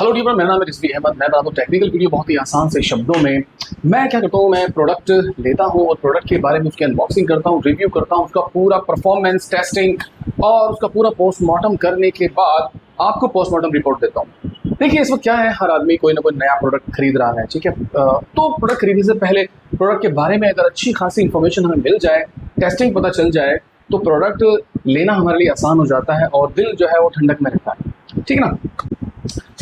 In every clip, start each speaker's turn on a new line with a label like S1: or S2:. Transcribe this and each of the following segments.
S1: Hello टीवर, मेरा नाम है रिजवी अहमद। मैं बनाता हूँ टेक्निकल वीडियो बहुत ही आसान से शब्दों में। मैं क्या करता हूँ, मैं प्रोडक्ट लेता हूँ और प्रोडक्ट के बारे में उसकी अनबॉक्सिंग करता हूँ, रिव्यू करता हूँ, उसका पूरा परफॉर्मेंस टेस्टिंग और उसका पूरा पोस्टमार्टम करने के बाद आपको पोस्टमार्टम रिपोर्ट देता हूँ। देखिए, इस वक्त क्या है, हर आदमी कोई ना कोई नया प्रोडक्ट खरीद रहा है, ठीक है। तो प्रोडक्ट खरीदने से पहले प्रोडक्ट के बारे में अगर अच्छी खासी इन्फॉर्मेशन हमें मिल जाए, टेस्टिंग पता चल जाए, तो प्रोडक्ट लेना हमारे लिए आसान हो जाता है और दिल जो है वो ठंडक में रहता है, ठीक है ना।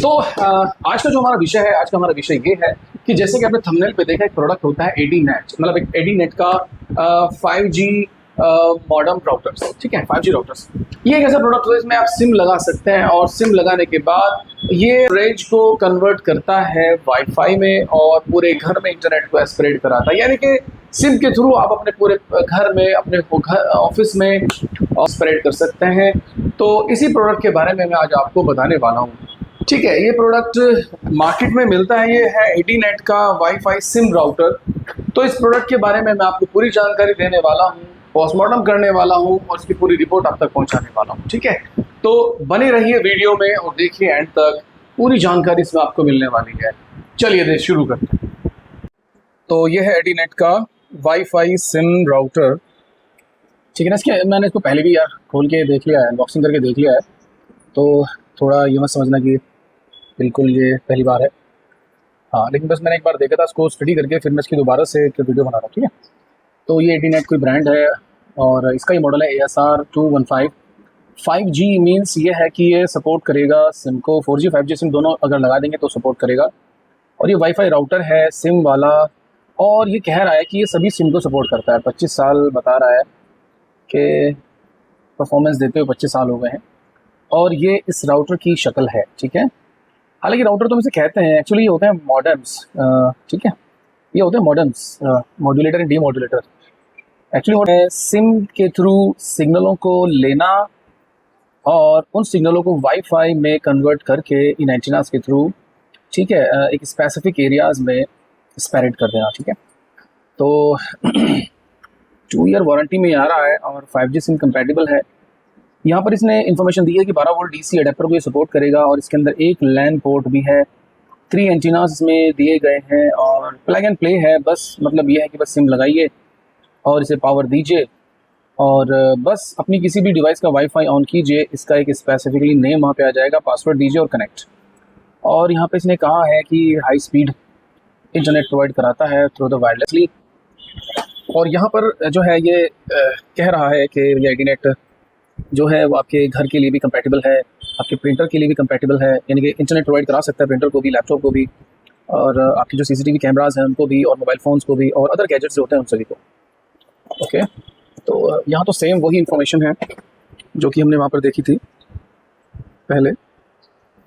S1: तो आज का जो हमारा विषय है, आज का हमारा विषय ये है कि जैसे कि आपने थंबनेल पे देखा, एक प्रोडक्ट होता है एडीनेट, मतलब एक एडीनेट का 5G मॉडेम राउटर्स, ठीक है, 5G राउटर्स। ये एक ऐसा प्रोडक्ट है जिसमें आप सिम लगा सकते हैं और सिम लगाने के बाद ये रेंज को कन्वर्ट करता है वाईफाई में और पूरे घर में इंटरनेट को स्प्रेड कराता है। यानी कि सिम के थ्रू आप अपने पूरे घर में, अपने घर ऑफिस में स्प्रेड कर सकते हैं। तो इसी प्रोडक्ट के बारे में मैं आज आपको बताने वाला हूँ, ठीक है। ये प्रोडक्ट मार्केट में मिलता है, ये है एडीनेट का वाईफाई सिम राउटर। तो इस प्रोडक्ट के बारे में मैं आपको पूरी जानकारी देने वाला हूँ, पोस्टमार्टम करने वाला हूँ और इसकी पूरी रिपोर्ट आप तक पहुँचाने वाला हूँ, ठीक है। तो बने रहिए वीडियो में और देखिए एंड तक, पूरी जानकारी इसमें आपको मिलने वाली है। चलिए शुरू करते हैं। तो ये है एडीनेट का वाईफाई सिम राउटर, ठीक है ना। इसके मैंने इसको पहले भी यार खोल के देख लिया है, अनबॉक्सिंग करके देख लिया है, तो थोड़ा ये मत समझना कि बिल्कुल ये पहली बार है। हाँ, लेकिन बस मैंने एक बार देखा था, इसको स्टडी करके फिर मैं इसकी दोबारा से एक वीडियो बना रहा हूँ, ठीक है। तो ये एडीनेट कोई ब्रांड है और इसका ये मॉडल है ASR215। 5G मीन्स ये है कि ये सपोर्ट करेगा सिम को, 4G 5G सिम दोनों अगर लगा देंगे तो सपोर्ट करेगा। और ये वाईफाई राउटर है सिम वाला, और ये कह रहा है कि ये सभी सिम को सपोर्ट करता है। 25 साल बता रहा है कि परफॉर्मेंस देते हुए 25 साल हो गए हैं। और ये इस राउटर की शक्ल है, ठीक है। हालांकि राउटर तो इसे कहते हैं, एक्चुअली ये होते हैं मॉडेम्स, ठीक है। ये होते हैं modems, modulator and demodulator. Actually होता है सिम के थ्रू सिग्नलों को लेना और उन सिग्नलों को वाईफाई में कन्वर्ट करके इन एंटीनास के थ्रू, ठीक है, एक स्पेसिफिक एरियाज में स्प्रेड कर देना, ठीक है। तो 2 ईयर वारंटी में आ रहा है और 5G सिम कंपैटिबल है। यहाँ पर इसने इन्फॉर्मेशन दी है कि 12 वोल्ट DC अडेप्टर को ये सपोर्ट करेगा और इसके अंदर एक लैन पोर्ट भी है, 3 एंटीनास इसमें दिए गए हैं और प्लग एंड प्ले है। बस मतलब ये है कि बस सिम लगाइए और इसे पावर दीजिए और बस अपनी किसी भी डिवाइस का वाईफाई ऑन कीजिए, इसका एक स्पेसिफिकली नेम वहाँ पे आ जाएगा, पासवर्ड दीजिए और कनेक्ट। और यहाँ पे इसने कहा है कि हाई स्पीड इंटरनेट प्रोवाइड कराता है थ्रू द वायरलेसली। और यहाँ पर जो है ये कह रहा है कि ये एडीनेट जो है वो आपके घर के लिए भी कंपैटिबल है, आपके प्रिंटर के लिए भी कंपैटिबल है, यानी कि इंटरनेट प्रोवाइड करा सकता है प्रिंटर को भी, लैपटॉप को भी, और आपकी जो CCTV कैमराज हैं उनको भी, और मोबाइल फ़ोन्स को भी, और अदर गैजेट्स जो होते हैं उन सभी को। ओके, तो यहाँ तो सेम वही इन्फॉर्मेशन है जो कि हमने वहाँ पर देखी थी पहले।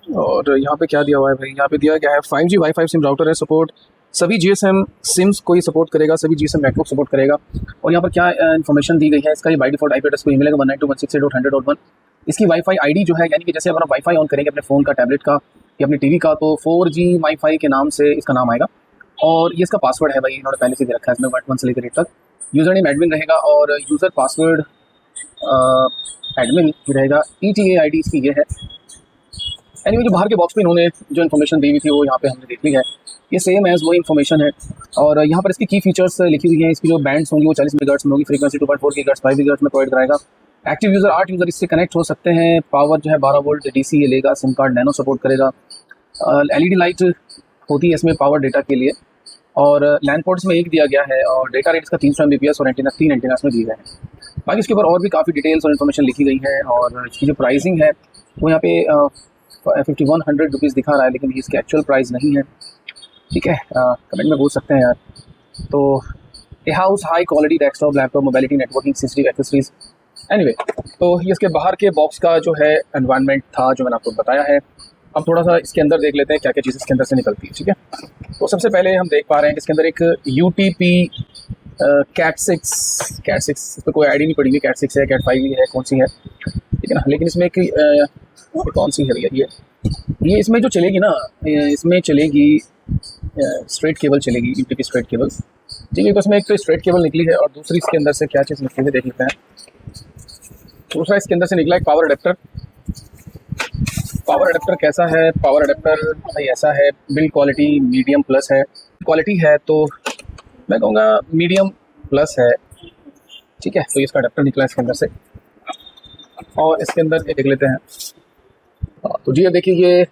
S1: और यहाँ पे क्या दिया हुआ है भाई, यहाँ पे दिया गया है 5G वाईफाई सिम राउटर है, सपोर्ट सभी GSM सिम्स को ही सपोर्ट करेगा, सभी GSM नेटवर्क सपोर्ट करेगा। और यहाँ पर क्या इन्फॉर्मेशन दी गई है, इसका ये बाई डिफॉल्ट IP एड्रेस को मिलेगा 192.168.100.1। इसकी वाईफाई ID जो है, यानी कि जैसे अगर आप वाईफाई ऑन करेंगे अपने फ़ोन का, टैबलेट का या अपने TV का, तो 4G वाईफाई के नाम से इसका नाम आएगा। और ये इसका पासवर्ड है भाई, इन्होंने पहले से दे रखा है इसमें 1 से लेकर 8 तक। यूज़र नेम एडमिन रहेगा और यूज़र पासवर्ड एडमिन रहेगा। ETA ID इसकी ये है। एनीवे जो बाहर के बॉक्स पे इन्होंने जो इन्फॉर्मेशन दी हुई थी वो यहाँ पे हमने देख ली है, ये सेम एज वही इन्फॉर्मेशन है। और यहाँ पर इसकी की फीचर्स लिखी हुई हैं। इसकी जो बैंड्स होंगी वो 40 मेगाहर्ट्ज़ में होगी, फ्रीक्वेंसी 2.4 गीगाहर्ट्ज़ 5 गीगाहर्ट्ज़ में प्रोवाइड कराएगा। एक्टिव यूज़र 8 यूज़र इससे कनेक्ट हो सकते हैं। पावर जो है 12 वोल्ट DC ये लेगा। सिम कार्ड नैनो सपोर्ट करेगा। LED लाइट होती है इसमें पावर डेटा के लिए। और लैंड पोर्ट्स में एक दिया गया है और डेटा रेट इसका 300 Mbps और एंटीना 3 एंटीनास में दिए गए हैं। बाकी इसके ऊपर और भी काफ़ी डिटेल्स और इन्फॉर्मेशन लिखी गई है। और इसकी जो प्राइसिंग है वो यहाँ पे 5100 रुपीज़ दिखा रहा है, लेकिन ये इसकी एक्चुअल प्राइस नहीं है, ठीक है। कमेंट में पूछ सकते हैं यार। तो a house high quality desktop laptop mobility networking CCTV accessories. Anyway, तो ये इसके बाहर के बॉक्स का जो है एनवायरनमेंट था जो मैंने आपको बताया है। अब थोड़ा सा इसके अंदर देख लेते हैं क्या क्या चीज़ें इसके अंदर से निकलती है, ठीक है। तो सबसे पहले हम देख पा रहे हैं कि इसके अंदर एक UTP Cat 6 इस पर कोई आईडी नहीं पड़ी हुई, Cat 6 है, Cat 5 है, कौन सी है, ठीक है ना। लेकिन इसमें एक कौन सी है भैया, ये इसमें जो चलेगी ना, इसमें चलेगी स्ट्रेट केबल चलेगी, UTP स्ट्रेट केबल, ठीक है। तो इसमें एक तो स्ट्रेट केबल निकली है और दूसरी इसके अंदर से क्या चीज़ निकली है देख लेते हैं। दूसरा इसके अंदर से निकला एक पावर अडेप्टर, पावर अडेप्टर कैसा है? पावर अडेप्टर भाई ऐसा है, बिल्ड क्वालिटी मीडियम प्लस है। क्वालिटी है तो मैं कहूँगा मीडियम प्लस है, ठीक है। तो इसका अडेप्टर निकला इसके अंदर से, और इसके अंदर ये देख लेते हैं। तो जी ये देखिए, ये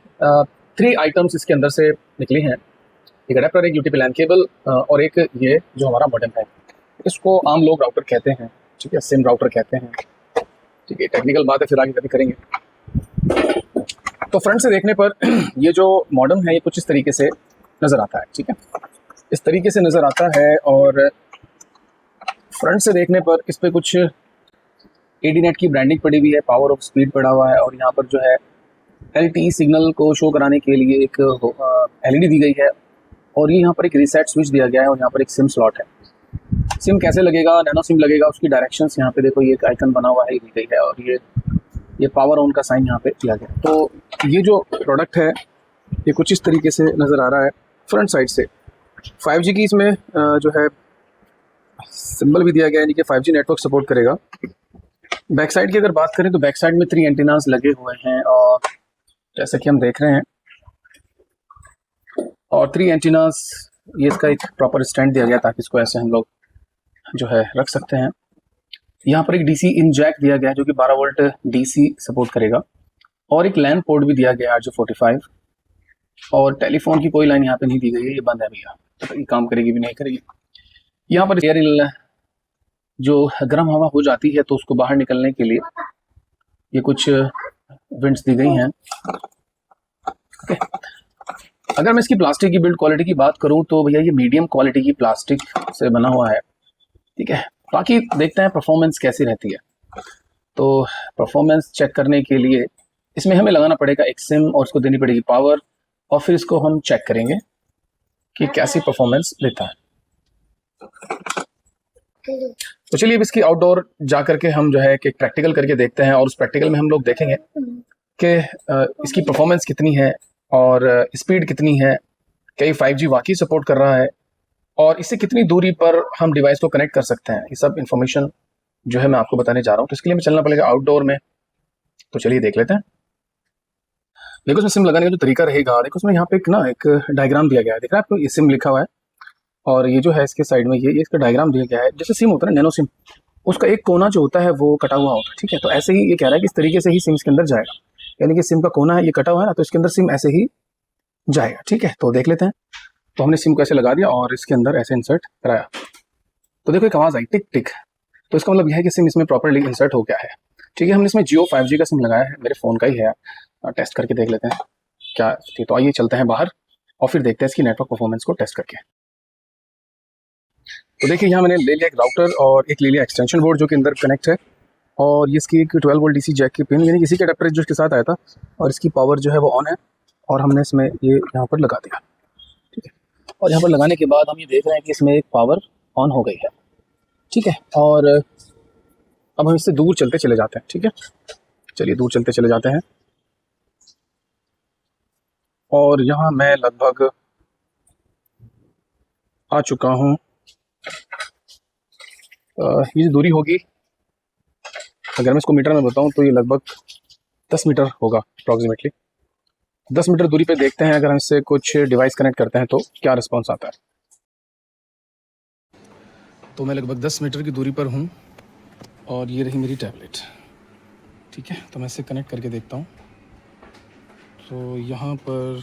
S1: 3 आइटम्स इसके अंदर से निकली हैं। एक अडेप्टर, एक यूटीपी लैन केबल, और एक ये जो हमारा मॉडेम है, इसको आम लोग राउटर कहते हैं, ठीक है, सिम राउटर कहते हैं, ठीक है। टेक्निकल बात है, फिर आगे कभी करेंगे। तो फ्रंट से देखने पर ये जो मॉडेम है ये कुछ इस तरीके से नज़र आता है, ठीक है, इस तरीके से नज़र आता है। और फ्रंट से देखने पर इस पर कुछ एडीनेट की ब्रांडिंग पड़ी हुई है, पावर ऑफ स्पीड पड़ा हुआ है, और यहाँ पर जो है LTE सिग्नल को शो कराने के लिए एक LED दी गई है, और ये यहाँ पर एक रीसेट स्विच दिया गया है, और यहाँ पर एक सिम स्लॉट है। सिम कैसे लगेगा? नैनो सिम लगेगा, उसकी डायरेक्शंस यहाँ पे देखो, ये एक आइकन बना हुआ है, ये दी गई है, और ये पावर ऑन का साइन यहाँ पे दिया गया। तो ये जो प्रोडक्ट है ये कुछ इस तरीके से नज़र आ रहा है फ्रंट साइड से। 5G की इसमें जो है सिंबल भी दिया गया है, यानी कि 5G नेटवर्क सपोर्ट करेगा। बैक साइड की अगर बात करें तो बैक साइड में 3 एंटीनास लगे हुए हैं, और जैसे कि हम देख रहे हैं, और 3 एंटीनास, ये इसका एक प्रॉपर स्टैंड दिया गया ताकि इसको ऐसे हम लोग जो है रख सकते हैं। यहाँ पर एक DC इन जैक दिया गया है जो कि 12 वोल्ट DC सपोर्ट करेगा, और एक लैन पोर्ट भी दिया गया है RJ45, और टेलीफोन की कोई लाइन यहाँ पे नहीं दी गई है, ये बंद है भैया, तो ये काम करेगी भी नहीं करेगी। यहाँ पर एयर जो गर्म हवा हो जाती है तो उसको बाहर निकलने के लिए ये कुछ विंड्स दी गई हैं। okay. अगर मैं इसकी प्लास्टिक की बिल्ड क्वालिटी की बात करूं तो भैया ये मीडियम क्वालिटी की प्लास्टिक से बना हुआ है, ठीक है। बाकी देखते हैं परफॉर्मेंस कैसी रहती है। तो परफॉर्मेंस चेक करने के लिए इसमें हमें लगाना पड़ेगा एक सिम, और उसको देनी पड़ेगी पावर, और फिर इसको हम चेक करेंगे कि कैसी परफॉर्मेंस देता है। तो चलिए अब इसकी आउटडोर जा करके हम जो है कि प्रैक्टिकल करके देखते हैं, और उस प्रैक्टिकल में हम लोग देखेंगे कि इसकी परफॉर्मेंस कितनी है और स्पीड कितनी है, क्या ये 5G वाकई सपोर्ट कर रहा है, और इससे कितनी दूरी पर हम डिवाइस को कनेक्ट कर सकते हैं। ये सब इन्फॉर्मेशन जो है मैं आपको बताने जा रहा हूँ। तो इसके लिए हमें चलना पड़ेगा आउटडोर में। तो चलिए देख लेते हैं। देखो इसमें सिम लगाने का जो तरीका रहेगा, देखो उसमें यहाँ पे एक डायग्राम दिया गया है, दिख रहा है आपको, ये सिम लिखा हुआ है, और ये जो है इसके साइड में ये इसका डायग्राम दिया गया है। जैसे सिम होता है ना, नैनो सिम, उसका एक कोना जो होता है वो कटा हुआ होता है, ठीक है। तो ऐसे ही ये कह रहा है कि इस तरीके से ही सिम इसके अंदर जाएगा, यानी कि सिम का कोना है ये कटा हुआ है ना, तो इसके अंदर सिम ऐसे ही जाएगा, ठीक है। तो देख लेते हैं। तो हमने सिम को ऐसे लगा दिया और इसके अंदर ऐसे इंसर्ट कराया, तो देखो एक आवाज़ आई टिक टिक, तो इसका मतलब यह है कि सिम इसमें प्रॉपरली इंसर्ट हो गया है, ठीक है। हमने इसमें जियो 5G का सिम लगाया है, मेरे फ़ोन का ही है, टेस्ट करके देख लेते हैं क्या। तो आइए चलते हैं बाहर और फिर देखते हैं इसकी नेटवर्क परफॉर्मेंस को टेस्ट करके। तो देखिए यहाँ मैंने ले लिया एक राउटर और एक ले लिया एक्सटेंशन बोर्ड जो कि अंदर कनेक्ट है, और ये इसकी एक 12 वोल्ट DC जैक की पिन, यानी किसी के अडेप्टर जो इसके साथ आया था, और इसकी पावर जो है वो ऑन है, और हमने इसमें ये यहाँ पर लगा दिया, ठीक है। और यहाँ पर लगाने के बाद हम ये देख रहे हैं कि इसमें एक पावर ऑन हो गई है, ठीक है। और अब हम इससे दूर चलते चले जाते हैं, ठीक है। चलिए दूर चलते चले जाते हैं, और यहाँ मैं लगभग आ चुका हूँ। ये जो दूरी होगी, अगर मैं इसको मीटर में बताऊँ तो ये लगभग 10 मीटर होगा अप्रॉक्सीमेटली। 10 मीटर दूरी पे देखते हैं अगर हम इससे कुछ डिवाइस कनेक्ट करते हैं तो क्या रिस्पॉन्स आता है। तो मैं लगभग 10 मीटर की दूरी पर हूँ, और ये रही मेरी टैबलेट, ठीक है। तो मैं इसे कनेक्ट करके देखता हूँ। तो यहाँ पर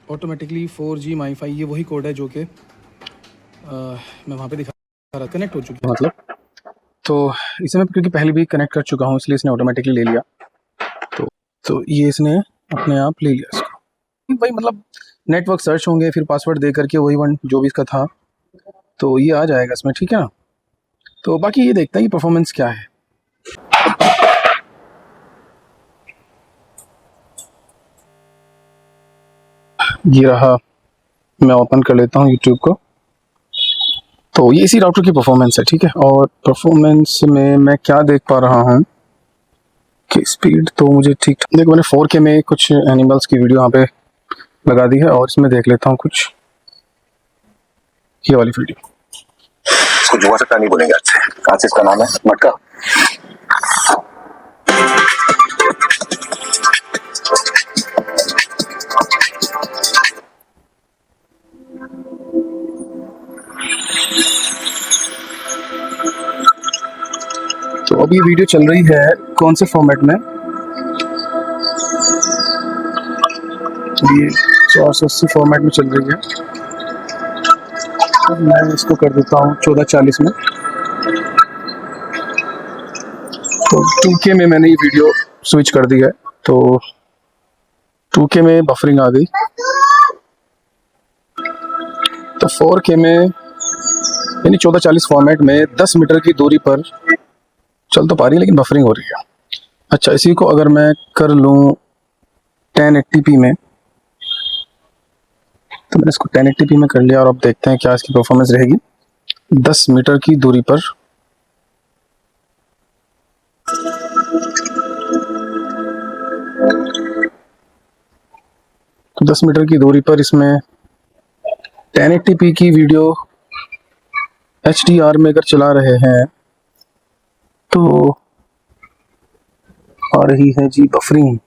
S1: ऑटोमेटिकली 4G MiFi, ये वही कोड है जो कि मैं वहाँ पे दिखा रहा, कनेक्ट हो चुकी है मतलब। तो इसे मैं क्योंकि पहले भी कनेक्ट कर चुका हूँ इसलिए इसने ऑटोमेटिकली ले लिया, तो ये इसने अपने आप ले लिया इसको। भाई मतलब नेटवर्क सर्च होंगे, फिर पासवर्ड दे करके वही वन जो भी इसका था, तो ये आ जाएगा इसमें, ठीक है ना। तो बाकी ये देखते हैं कि परफॉर्मेंस क्या है। ये रहा, मैं ओपन कर लेता हूँ यूट्यूब को। तो ये इसी राउटर की परफॉर्मेंस है, ठीक है। और परफॉर्मेंस में मैं क्या देख पा रहा हूँ कि स्पीड तो मुझे ठीक, देखो मैंने 4K में कुछ एनिमल्स की वीडियो यहाँ पे लगा दी है, और इसमें देख लेता हूँ कुछ ये वाली वीडियो।
S2: इसको जुआ सट्टा नहीं बोलेंगे आज से इसका नाम है मटका।
S1: अभी वीडियो चल रही है कौन से फॉर्मेट में, ये 480 फॉर्मेट में चल रही है। तो मैं इसको कर देता हूँ 1440 में। तो 2K में मैंने ये वीडियो स्विच कर दी है, तो 2K में बफरिंग आ गई। तो 4K में यानी 1440 फॉर्मेट में 10 मीटर की दूरी पर चल तो पा रही है, लेकिन बफरिंग हो रही है। अच्छा, इसी को अगर मैं कर लूँ 1080p में, तो मैंने इसको 1080p में कर लिया और अब देखते हैं क्या इसकी परफॉर्मेंस रहेगी 10 मीटर की दूरी पर। तो 10 मीटर की दूरी पर इसमें 1080p की वीडियो HDR में अगर चला रहे हैं तो आ रही है जी बफरिंग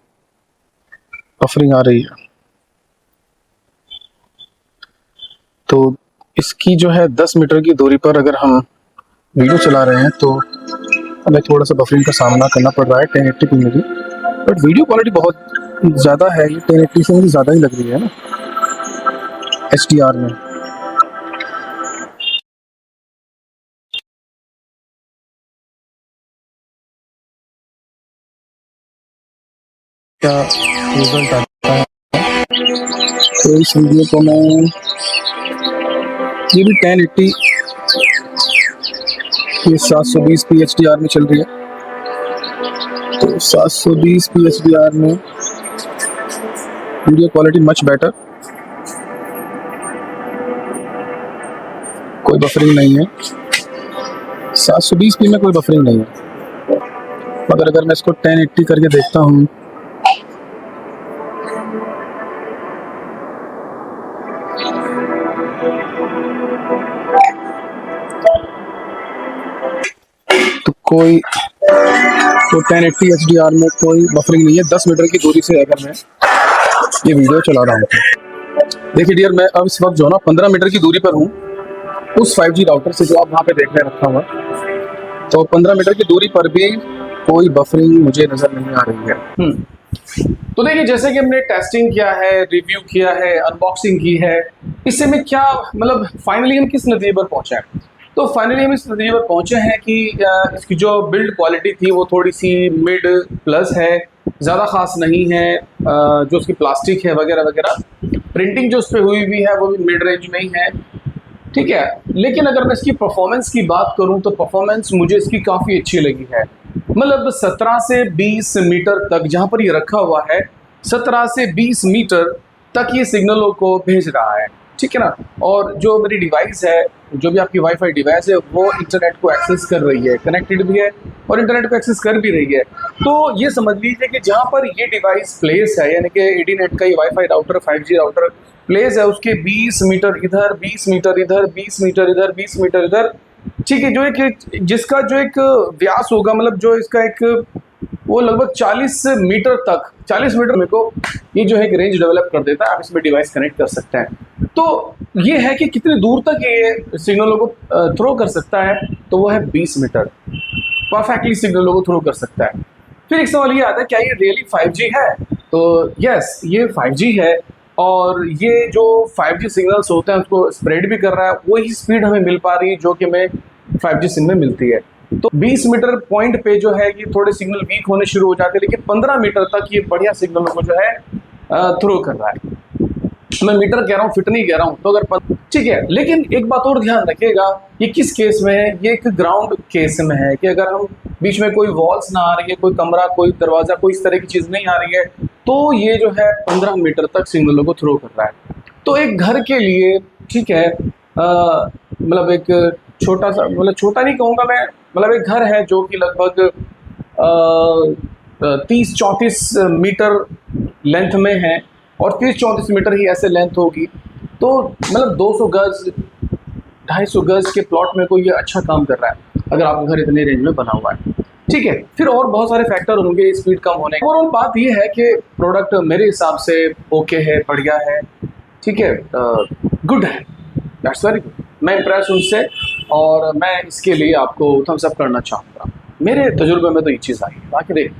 S1: आ रही है। तो इसकी जो है 10 मीटर की दूरी पर अगर हम वीडियो चला रहे हैं तो हमें थोड़ा सा बफरिंग का सामना करना पड़ रहा है 1080p में भी, बट वीडियो क्वालिटी बहुत ज़्यादा है। ये 1080 से मुझे ज़्यादा ही लग रही है ना HDR में। क्या रिजल्ट आता है, तो इस वीडियो को मैं, ये भी 1080 ये 720p HDR में चल रही है। तो 720p HDR में वीडियो क्वालिटी मच बेटर, कोई बफरिंग नहीं है। 720p में कोई बफरिंग नहीं है। मगर अगर मैं इसको 1080 करके देखता हूँ तो कोई, तो 1080 HDR में कोई बफरिंग नहीं है 10 मीटर की दूरी से अगर मैं ये वीडियो चला रहा हूँ। देखिए डियर, मैं अब इस वक्त जो है ना 15 मीटर की दूरी पर हूँ उस 5G राउटर से जो आप वहाँ पे देख रहे रखा हुआ। तो 15 मीटर की दूरी पर भी कोई बफरिंग मुझे नज़र नहीं आ रही है। तो देखिए, जैसे कि हमने टेस्टिंग किया है, रिव्यू किया है, अनबॉक्सिंग की है, इससे में क्या मतलब फाइनली हम किस नतीजे पर पहुँचे हैं। तो फाइनली हम इस नतीजे पर पहुँचे हैं कि इसकी जो बिल्ड क्वालिटी थी वो थोड़ी सी मिड प्लस है, ज़्यादा ख़ास नहीं है। जो उसकी प्लास्टिक है वगैरह वगैरह, प्रिंटिंग जो उस पर हुई हुई है वो भी मिड रेंज में ही है, ठीक है। लेकिन अगर मैं इसकी परफॉर्मेंस की बात करूं तो परफॉर्मेंस मुझे इसकी काफ़ी अच्छी लगी है। मतलब 17 से 20 मीटर तक जहां पर ये रखा हुआ है, 17 से 20 मीटर तक ये सिग्नलों को भेज रहा है, ठीक है ना। और जो मेरी डिवाइस है, जो भी आपकी वाईफाई डिवाइस है, वो इंटरनेट को एक्सेस कर रही है, कनेक्टेड भी है और इंटरनेट को एक्सेस कर भी रही है। तो ये समझ लीजिए कि जहाँ पर ये डिवाइस प्लेस है, यानी कि एडीनेट का ये wifi router 5G router place है, उसके 20 मीटर इधर, 20 मीटर इधर, 20 मीटर इधर, 20 मीटर इधर, ठीक है। जो एक जिसका जो एक व्यास होगा, मतलब जो इसका एक वो लगभग 40 मीटर तक, 40 मीटर में को ये जो है एक रेंज डेवलप कर देता है। आप इसमें डिवाइस कनेक्ट कर सकते हैं। तो ये है कि कितनी दूर तक ये सिग्नलों को थ्रो कर सकता है, तो वो है 20 मीटर, परफेक्टली सिग्नलों को थ्रो कर सकता है। फिर एक सवाल ये आता है, क्या ये रियली 5G है? तो यस, ये 5G है और ये जो 5G सिग्नल्स होते हैं उसको स्प्रेड भी कर रहा है। वही स्पीड हमें मिल पा रही है जो कि हमें 5G सिम में मिलती है। तो 20 मीटर पॉइंट पे जो है ये थोड़े सिग्नल वीक होने शुरू हो जाते हैं, लेकिन 15 मीटर तक ये बढ़िया सिग्नलों को जो है थ्रो कर रहा है। मैं मीटर कह रहा हूँ, फिट नहीं कह रहा हूँ। तो अगर ठीक है, लेकिन एक बात और ध्यान रखिएगा, ये किस केस में है, ये एक ग्राउंड केस में है कि अगर हम बीच में कोई वॉल्स ना आ रही है, कोई कमरा, कोई दरवाज़ा, कोई इस तरह की चीज़ नहीं आ रही है, तो ये जो है 15 मीटर तक सिग्नलों को थ्रो कर रहा है। तो एक घर के लिए, ठीक है, मतलब एक छोटा सा, मतलब छोटा नहीं कहूँगा मैं, मतलब एक घर है जो कि लगभग 30-34 मीटर लेंथ में है और 30-34 मीटर ही ऐसे लेंथ होगी। तो मतलब 200 गज, 250 गज के प्लॉट में कोई ये अच्छा काम कर रहा है अगर आपका घर इतने रेंज में बना हुआ है, ठीक है। फिर और बहुत सारे फैक्टर होंगे स्पीड कम होने के। ओवरऑल बात ये है कि प्रोडक्ट मेरे हिसाब से ओके है, बढ़िया है, ठीक है, गुड है, दैट्स वेरी गुड। मैं इम्प्रेस हूँ उससे और मैं इसके लिए आपको थम्स अप करना चाहूँगा। मेरे तजुर्बे में तो ये चीज़ आई है। बाकी देख